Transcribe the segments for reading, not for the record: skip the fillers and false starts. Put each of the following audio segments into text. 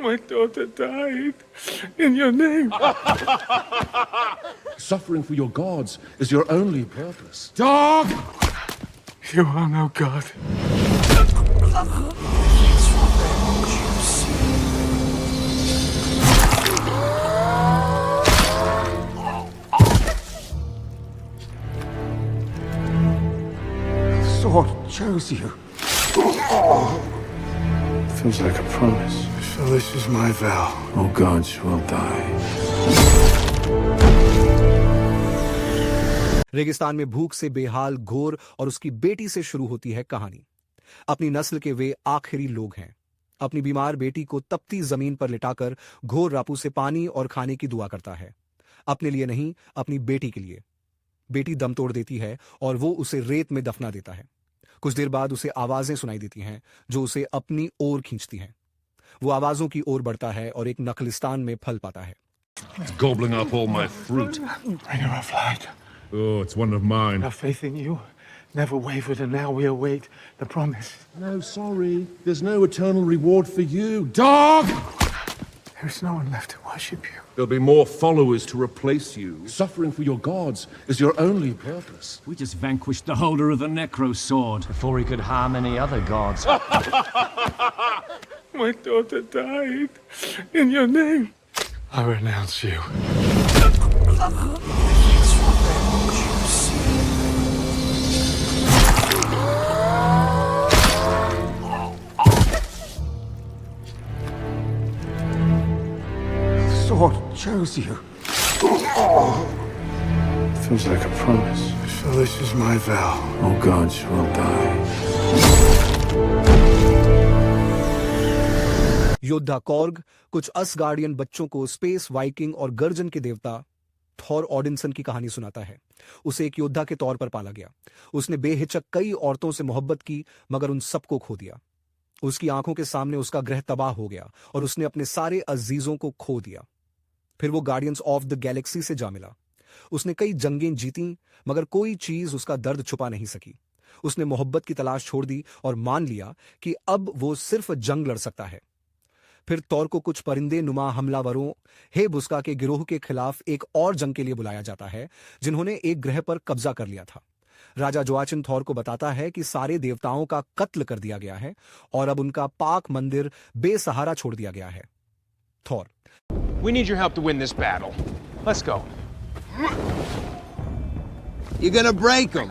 My daughter died in your name. Suffering for your gods is your only purpose. Dog! You are no god. The sword chose you. Feels like a promise. So this is my vow. All gods will die. रेगिस्तान में भूख से बेहाल घोर और उसकी बेटी से शुरू होती है कहानी। अपनी नस्ल के वे आखिरी लोग हैं। अपनी बीमार बेटी को तपती जमीन पर लिटाकर घोर रापू से पानी और खाने की दुआ करता है। अपने लिए नहीं, अपनी बेटी के लिए। बेटी दम तोड़ देती है और वो उसे रेत में दफना देता है। कुछ देर बाद उसे आवाजें सुनाई देती हैं जो उसे अपनी ओर खींचती हैं। वो आवाजों की ओर बढ़ता है और एक नखलिस्तान में फल पाता है। It's gobbling up all my fruit. Bring her a flag. Oh, it's one of mine. Our faith in you never wavered, and now we await the promise. No, sorry. There's no eternal reward for you. Dog! There is no one left to worship you. There'll be more followers to replace you. Suffering for your gods is your only purpose. We just vanquished the holder of the Necro Sword before he could harm any other gods. My daughter died in your name. I renounce you. The sword chose you. Feels like a promise. So this is my vow. All gods will die. योद्धा Korg कुछ असगार्डियन बच्चों को space Viking और गर्जन के देवता Thor ऑडिन्सन की कहानी सुनाता है। उसे एक योद्धा के तौर पर पाला गया। उसने बेहिचक कई औरतों से मोहब्बत की, मगर उन सबको खो दिया। उसकी आंखों के सामने उसका ग्रह तबाह हो गया और उसने अपने सारे अजीजों को खो दिया। फिर वो गार्डियंस ऑफ द गैलेक्सी से जा मिला। उसने कई जंगें जीती, मगर कोई चीज उसका दर्द छुपा नहीं सकी। उसने मोहब्बत की तलाश छोड़ दी और मान लिया कि अब वो सिर्फ जंग लड़ सकता है। फिर तौर को कुछ परिंदे नुमा हमलावरों हे बुस्का के गिरोह के खिलाफ एक और जंग के लिए बुलाया जाता है, जिन्होंने एक ग्रह पर कब्जा कर लिया था। राजा जोआचिन थॉर को बताता है कि सारे देवताओं का कत्ल कर दिया गया है और अब उनका पाक मंदिर बेसहारा छोड़ दिया गया है। Thor, We need your help to win this battle. Let's go. You're gonna break them.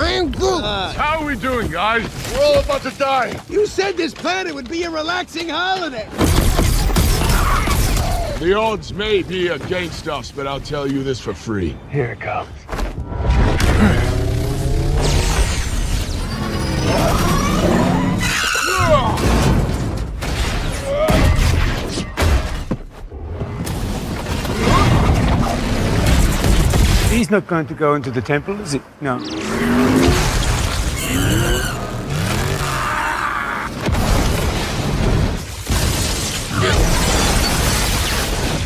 I am Groot. How are we doing, guys? We're all about to die. You said this planet would be a relaxing holiday. The odds may be against us, but I'll tell you this for free. Here it comes. He's not going to go into the temple, is it? No.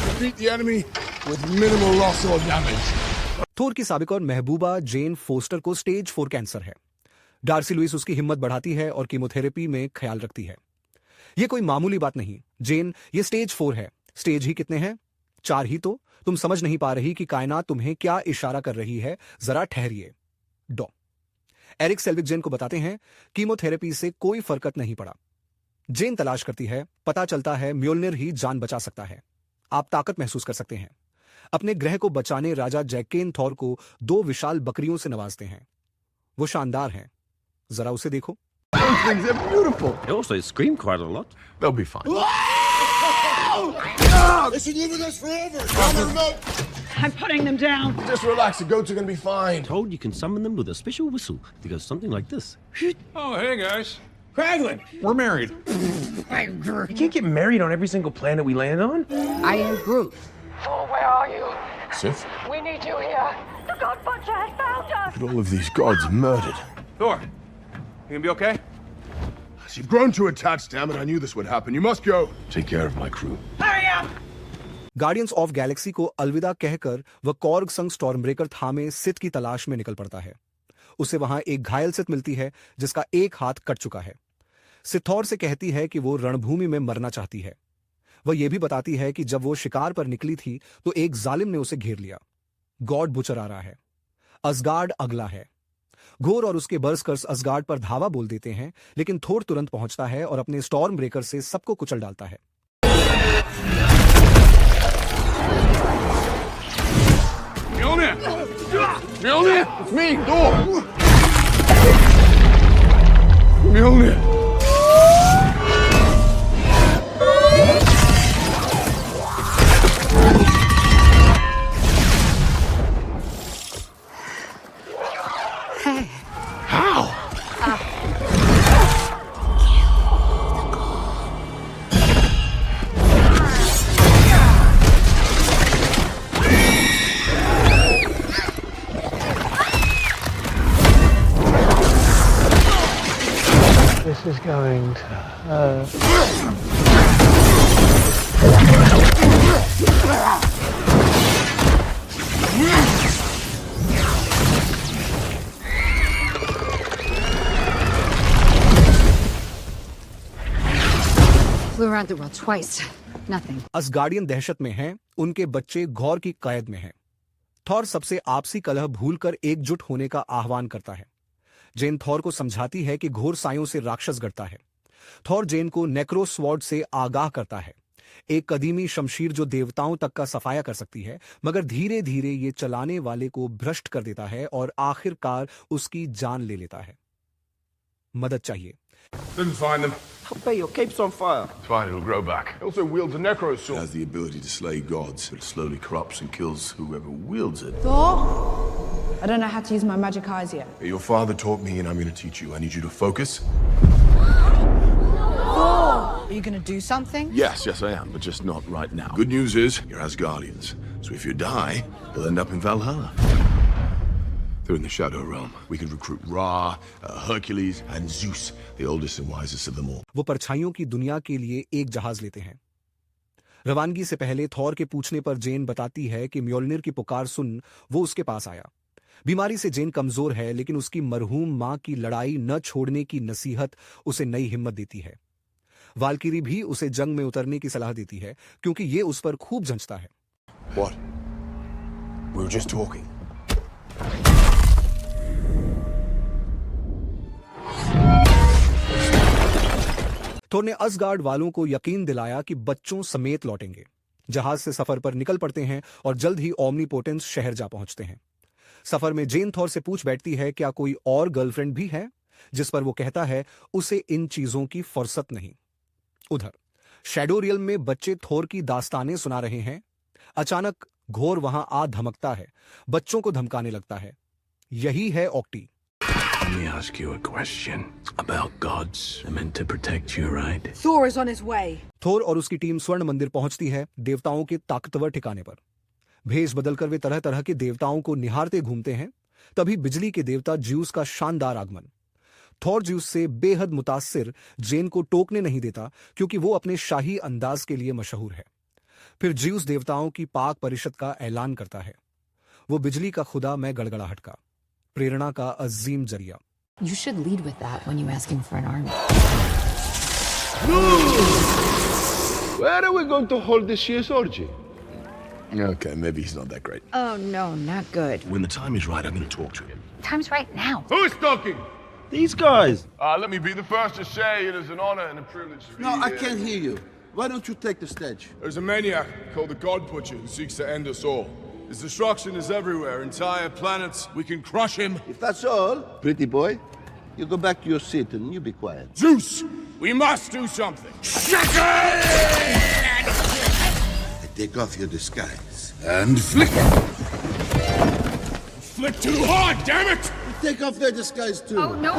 Defeat the enemy with minimal loss or damage. थोर की साबिक और महबूबा Jane Foster को stage 4 cancer है। Darcy Louis उसकी हिम्मत बढ़ाती है और कीमोथेरेपी में ख्याल रखती है। यह कोई मामूली बात नहीं। जेन, ये स्टेज 4 है। स्टेज ही कितने हैं? 4 ही तो। तुम समझ नहीं पा रही कि कायनात तुम्हें क्या इशारा कर रही है। जरा ठहरिए। डॉ एरिक सेल्विक जेन को बताते हैं कीमोथेरेपी से कोई फर्क नहीं पड़ा। जेन तलाश करती है। पता चलता है म्योल्निर ही जान बचा सकता है। आप ताकत महसूस कर सकते हैं। अपने ग्रह को बचाने राजा जैकेन थॉर को 2 विशाल बकरियों से नवाजते हैं। वो शानदार हैं। जरा उसे देखो। Those things are beautiful. They also scream quite a lot. They'll be fine. They should live with us forever. Down the remote. I'm putting them down. Just relax. The goats are gonna be fine. Told you can summon them with a special whistle that goes something like this. Oh, hey guys. Kraglin. We're married. I'm Groot. You can't get married on every single planet we land on. I am Groot. Oh, where are you? Sif, We need you here. The God Butcher has found us. look at all of these gods murdered. Thor, you gonna be okay? You've grown too attached, damn it. I knew this would happen. You must go. Take care of my crew. Hurry up! Guardians of Galaxy को अलविदा कहकर वह Korg संग Stormbreaker थामे Sith की तलाश में निकल पड़ता है। उसे वहां एक घायल सिथ मिलती है जिसका एक हाथ कट चुका है। सिथौर से कहती है कि वो रणभूमि में मरना चाहती है। वह यह भी बताती है कि जब वो शिकार पर निकली थी तो एक जालिम ने उसे घेर लिया। गॉड बुचर आ रहा है। असगार्ड अगला है। घोर और उसके बर्स्कर्स असगार्ड पर धावा बोल देते हैं, लेकिन थोर तुरंत पहुंचता है और अपने स्टॉर्म ब्रेकर से सबको कुचल डालता है। Mjolnir! Mjolnir! It's me, Thor! Mjolnir! How? This is going to Flew around the world twice. Nothing. असगार्डियन दहशत में हैं, उनके बच्चे घौर की कैद में हैं। थॉर सबसे आपसी कलह भूलकर एकजुट होने का आह्वान करता है। जेन थॉर को समझाती है कि घोर सायों से राक्षस गढ़ता है। थॉर जेन को नेक्रो स्वॉर्ड से आगाह करता है, एक कदीमी शमशीर जो देवताओं तक का सफाया कर सकती है, मगर धीरे धीरे ये चलाने वाले को भ्रष्ट कर देता है और आखिरकार उसकी जान ले लेता है। मदद चाहिए। Didn't find them. I bet your cape's on fire. It's fine, it'll grow back. It also wields a necro It sword. has the ability to slay gods, but it slowly corrupts and kills whoever wields it. Thor? I don't know how to use my magic eyes yet. Your father taught me, and I'm going to teach you. I need you to focus. Thor! Are you gonna do something? Yes, I am, but just not right now. Good news is, you're Asgardians. So if you die, you'll end up in Valhalla. They're in the Shadow Realm. We can recruit Ra, Hercules, and Zeus, the oldest and wisest of them all. वो परछाइयों की दुनिया के लिए एक जहाज लेते हैं। रवानगी से पहले थॉर के पूछने पर जेन बताती है कि म्योल्निर की पुकार सुन वो उसके पास आया। बीमारी से जेन कमजोर है, लेकिन उसकी मरहूम मां की लड़ाई न छोड़ने की नसीहत उसे नई हिम्मत देती है। वाल्किरी भी उसे जंग में उतरने की सलाह देती है, क्योंकि ये उस पर खूब जंचता है। What? We were just talking. थोर ने असगार्ड वालों को यकीन दिलाया कि बच्चों समेत लौटेंगे। जहाज से सफर पर निकल पड़ते हैं और जल्द ही ओमनीपोटेंस शहर जा पहुंचते हैं। सफर में जेन थॉर से पूछ बैठती है क्या कोई और गर्लफ्रेंड भी है, जिस पर वो कहता है उसे इन चीजों की फुर्सत नहीं। उधर शैडो रियल में बच्चे थोर की दास्तानें सुना रहे हैं। अचानक घोर वहां आ धमकता है, बच्चों को धमकाने लगता है। यही है ऑक्टी। Let me ask you a question about gods. They're meant to protect you, right? Thor is on his way. थोर और उसकी टीम स्वर्ण मंदिर पहुंचती है, देवताओं के ताकतवर ठिकाने पर। भेष बदलकर वे तरह तरह के देवताओं को निहारते घूमते हैं। तभी बिजली के देवता ज्यूस का शानदार आगमन। थॉर ज्यूस से बेहद मुतासिर जेन को टोकने नहीं देता, क्योंकि वो अपने शाही अंदाज के लिए मशहूर है। फिर ज्यूस देवताओं की पाक परिषद का ऐलान करता है। वो बिजली का खुदा मैं गड़गड़ाहट का, प्रेरणा का अजीम जरिया। You should lead with that when you ask him for an army. Where are we going to hold this year's orgy? Okay, maybe he's not that great. Oh no, not good. When the time is right, I'm going to talk to him. Time's right now. Who's talking? These guys. Let me be the first to say it is an honor and a privilege to be No, I here. can't hear you. Why don't you take the stage? There's a maniac called the God Butcher who seeks to end us all. His destruction is everywhere, entire planets. We can crush him. If that's all, pretty boy, you go back to your seat and you be quiet. Zeus, we must do something. Take off your disguise and flick. Flick too hard, damn it! Take off their disguise too. Oh no,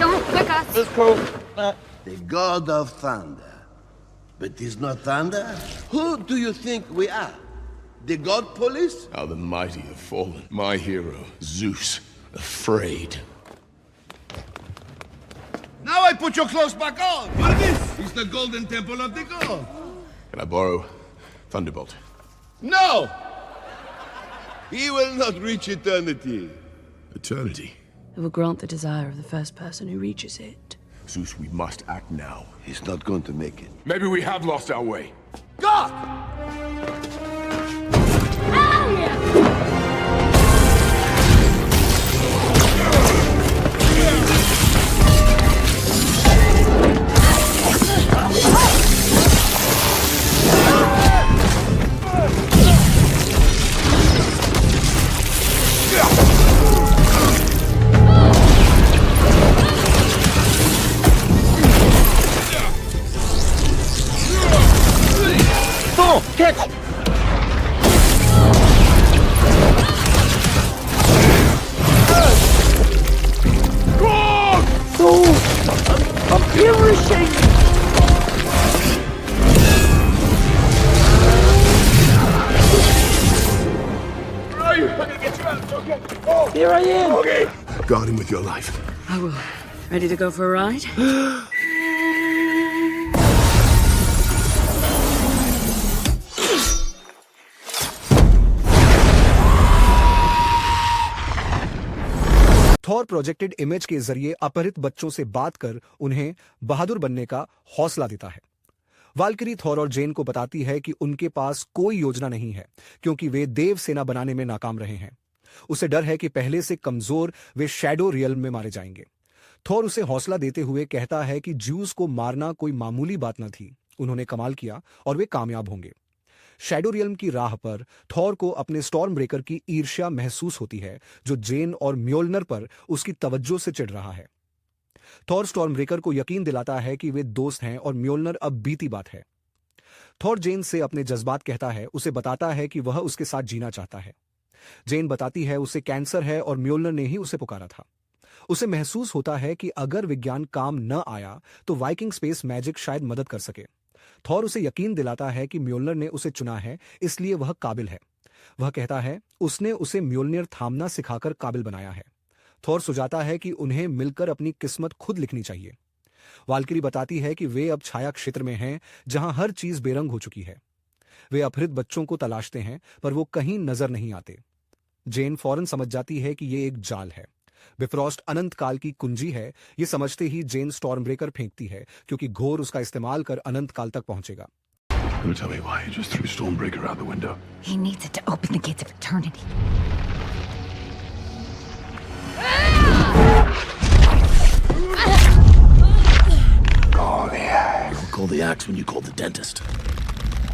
don't click us. Let's go. The god of thunder. But he's not thunder. Who do you think we are? The god police? How the mighty have fallen. My hero, Zeus, afraid. Now I put your clothes back on. What is this? It's the golden temple of the god. Can I borrow Thunderbolt? No! He will not reach eternity. Eternity? It will grant the desire of the first person who reaches it. Zeus, we must act now. He's not going to make it. Maybe we have lost our way. Thor, catch! I'm perishing! Where are you? I'm gonna get you out. It's okay. Oh. Here I am! Okay. Guard him with your life. I will. Ready to go for a ride? Thor projected image के जरिए अपहृत बच्चों से बात कर उन्हें बहादुर बनने का हौसला देता है। वाल्किरी थॉर और जेन को बताती है कि उनके पास कोई योजना नहीं है क्योंकि वे देव सेना बनाने में नाकाम रहे हैं। उसे डर है कि पहले से कमजोर वे शैडो रियल्म में मारे जाएंगे। थॉर उसे हौसला देते हुए कहता है कि ज्यूस को मारना कोई मामूली बात न थी, उन्होंने कमाल किया और वे कामयाब होंगे। शैडो रियल्म की राह पर थॉर को अपने स्टॉर्म ब्रेकर की ईर्ष्या महसूस होती है जो जेन और म्योल्नर पर उसकी तवज्जो से चिढ़ रहा है। थॉर स्टॉर्म ब्रेकर को यकीन दिलाता है कि वे दोस्त हैं और म्योल्नर अब बीती बात है। थॉर जेन से अपने जज्बात कहता है, उसे बताता है कि वह उसके साथ जीना चाहता है। जेन बताती है उसे कैंसर है और म्योल्नर ने ही उसे पुकारा था। उसे महसूस होता है कि अगर विज्ञान काम न आया तो वाइकिंग स्पेस मैजिक शायद मदद कर सके। थॉर उसे यकीन दिलाता है कि म्योल्नर ने उसे चुना है, इसलिए वह काबिल है। वह कहता है उसने उसे म्योल्नर थामना सिखाकर काबिल बनाया है। थॉर सुझाता है कि उन्हें मिलकर अपनी किस्मत खुद लिखनी चाहिए। वाल्किरी बताती है कि वे अब छाया क्षेत्र में हैं जहां हर चीज बेरंग हो चुकी है। वे अपहृत बच्चों को तलाशते हैं पर वो कहीं नजर नहीं आते। जेन फौरन समझ जाती है कि ये एक जाल है। बिफ्रॉस्ट अनंत काल की कुंजी है। ये समझते ही जेन स्टॉर्म ब्रेकर फेंकती है क्योंकि घोर उसका इस्तेमाल कर अनंत काल तक पहुंचेगा। Tell me why you just threw Stormbreaker out the window. He needs it to open the gates of eternity. Call the axe. Don't call the axe when you call the dentist.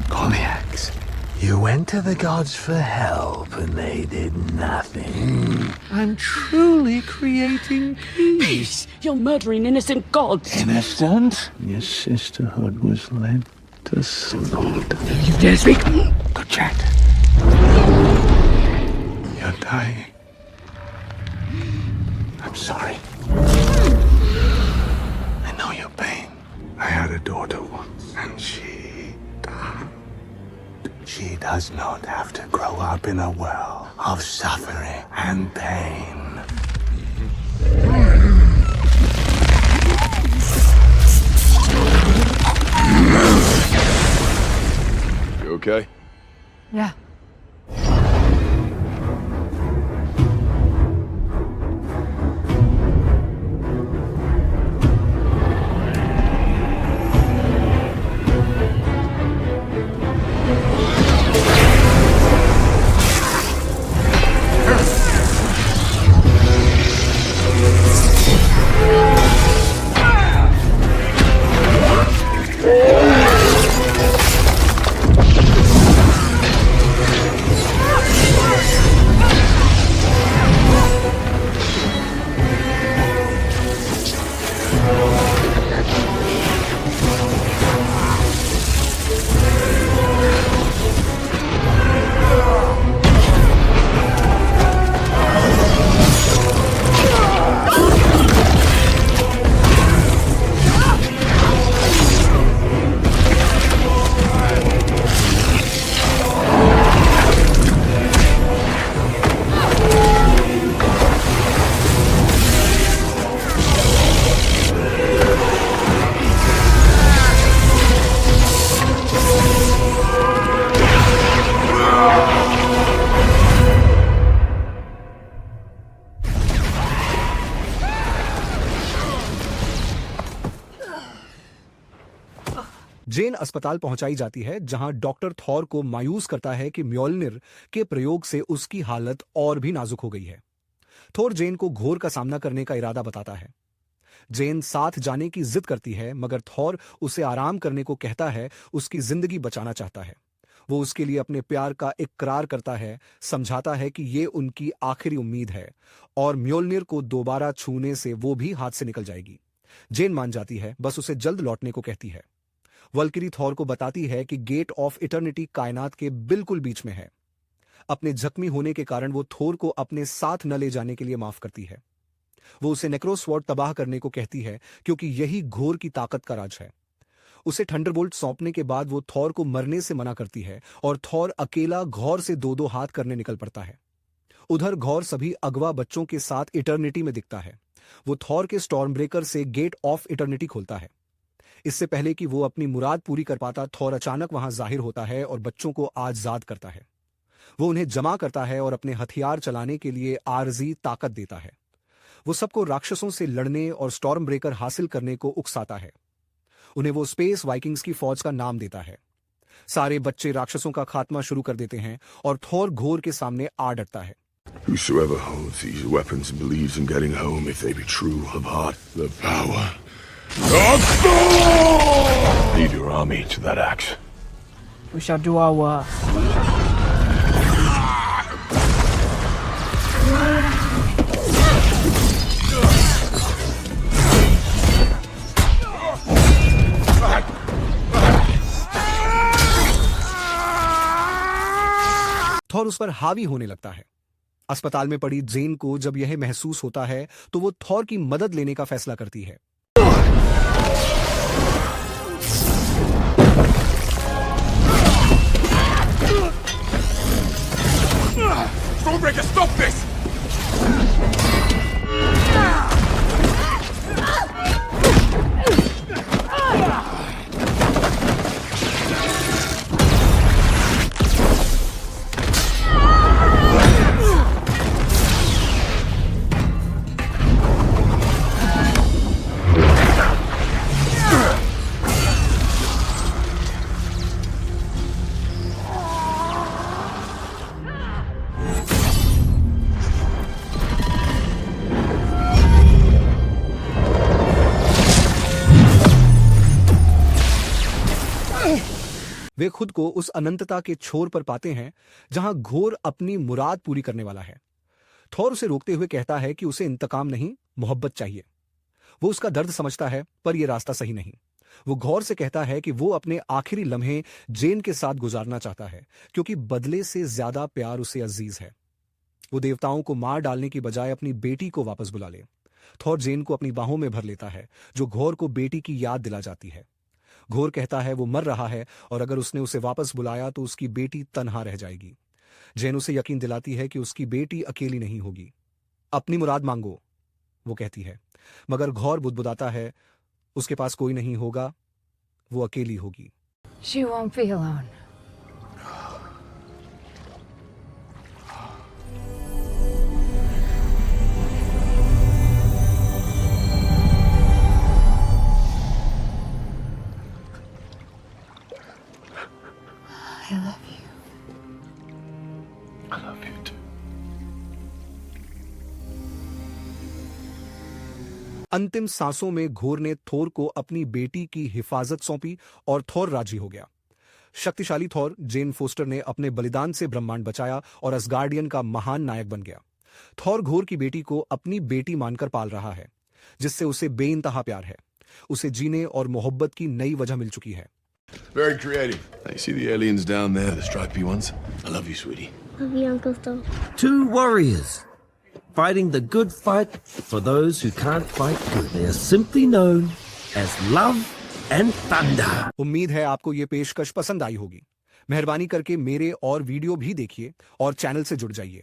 Call the axe. You went to the gods for help and they did nothing. I'm truly creating peace. You're murdering innocent gods. Innocent? Your sisterhood was led to slaughter. You dare speak? Go chat. You're dying. I'm sorry. I know your pain. I had a daughter once and she died. She does not have to grow up in a world of suffering and pain. You okay? Yeah. जेन अस्पताल पहुंचाई जाती है, जहां doctor Thor को मायूस करता है कि म्योल्निर के प्रयोग से उसकी हालत और भी नाजुक हो गई है। थोर जेन को घोर का सामना करने का इरादा बताता है। जेन साथ जाने की जिद करती है, मगर थॉर उसे आराम करने को कहता है, उसकी जिंदगी बचाना चाहता है। वो उसके लिए अपने प्यार का इकरार करता है, समझाता है कि ये उनकी आखिरी उम्मीद है और म्योल्निर को दोबारा छूने से वो भी हाथ से निकल जाएगी। जेन मान जाती है, बस उसे जल्द लौटने को कहती है। वल्किरी थॉर को बताती है कि गेट ऑफ इटर्निटी कायनात के बिल्कुल बीच में है। अपने जख्मी होने के कारण वो थोर को अपने साथ न ले जाने के लिए माफ करती है। वो उसे नेक्रोस्वॉर्ड तबाह करने को कहती है, क्योंकि यही घोर की ताकत का राज है। उसे थंडरबोल्ट सौंपने के बाद वो थॉर को मरने से मना करती है और थॉर अकेला घौर से दो हाथ करने निकल पड़ता है। उधर घौर सभी अगवा बच्चों के साथ इटर्निटी में दिखता है। वो थॉर के स्टॉर्म ब्रेकर से गेट ऑफ इटर्निटी खोलता है। इससे पहले कि वो अपनी मुराद पूरी कर पाता, थॉर अचानक वहां जाहिर होता है और बच्चों को आजाद करता है। वो उन्हें जमा करता है और अपने हथियार चलाने के लिए आरजी ताकत देता है। वो सबको राक्षसों से लड़ने और स्टॉर्म ब्रेकर हासिल करने को उकसाता है। उन्हें वो स्पेस वाइकिंग्स की फौज का नाम देता है। सारे बच्चे राक्षसों का खात्मा शुरू कर देते हैं और थॉर घोर के सामने आ डटता है। Whosoever holds these weapons and believes in getting home, if they be true of heart, the power of God! Lead your army to that axe. We shall do our worst. Thor उस पर हावी होने लगता है। अस्पताल में पड़ी जेन को जब यह महसूस होता है तो वो थॉर की मदद लेने का फैसला करती है। Stormbreaker, stop this! वे खुद को उस अनंतता के छोर पर पाते हैं जहां घोर अपनी मुराद पूरी करने वाला है। थॉर उसे रोकते हुए कहता है कि उसे इंतकाम नहीं, मोहब्बत चाहिए। वो उसका दर्द समझता है, पर यह रास्ता सही नहीं। वो घोर से कहता है कि वो अपने आखिरी लम्हे जेन के साथ गुजारना चाहता है, क्योंकि बदले से ज्यादा प्यार उसे अजीज है। वो देवताओं को मार डालने की बजाय अपनी बेटी को वापस बुला ले। थॉर जेन को अपनी बाहों में भर लेता है, जो घोर को बेटी की याद दिला जाती है। घोर कहता है वो मर रहा है और अगर उसने उसे वापस बुलाया तो उसकी बेटी तन्हा रह जाएगी। जेन उसे यकीन दिलाती है कि उसकी बेटी अकेली नहीं होगी। अपनी मुराद मांगो, वो कहती है, मगर घोर बुदबुदाता है, उसके पास कोई नहीं होगा, वो अकेली होगी। She won't be alone. I love you. I love you too. अंतिम सांसों में घोर ने थोर को अपनी बेटी की हिफाजत सौंपी और थोर राजी हो गया। शक्तिशाली थोर जेन फोस्टर ने अपने बलिदान से ब्रह्मांड बचाया और असगार्डियन का महान नायक बन गया। थोर घोर की बेटी को अपनी बेटी मानकर पाल रहा है, जिससे उसे बेइंतहा प्यार है। उसे जीने और मोहब्बत की नई वजह मिल चुकी है। Very creative. You see the aliens down there, the stripy ones? I love you, sweetie. Love you, Uncle Phil. Two warriors fighting the good fight for those who can't fight good. They are simply known as love and thunder. उम्मीद है आपको ये पेशकश पसंद आई होगी। मेहरबानी करके मेरे और वीडियो भी देखिए और चैनल से जुड़ जाइए।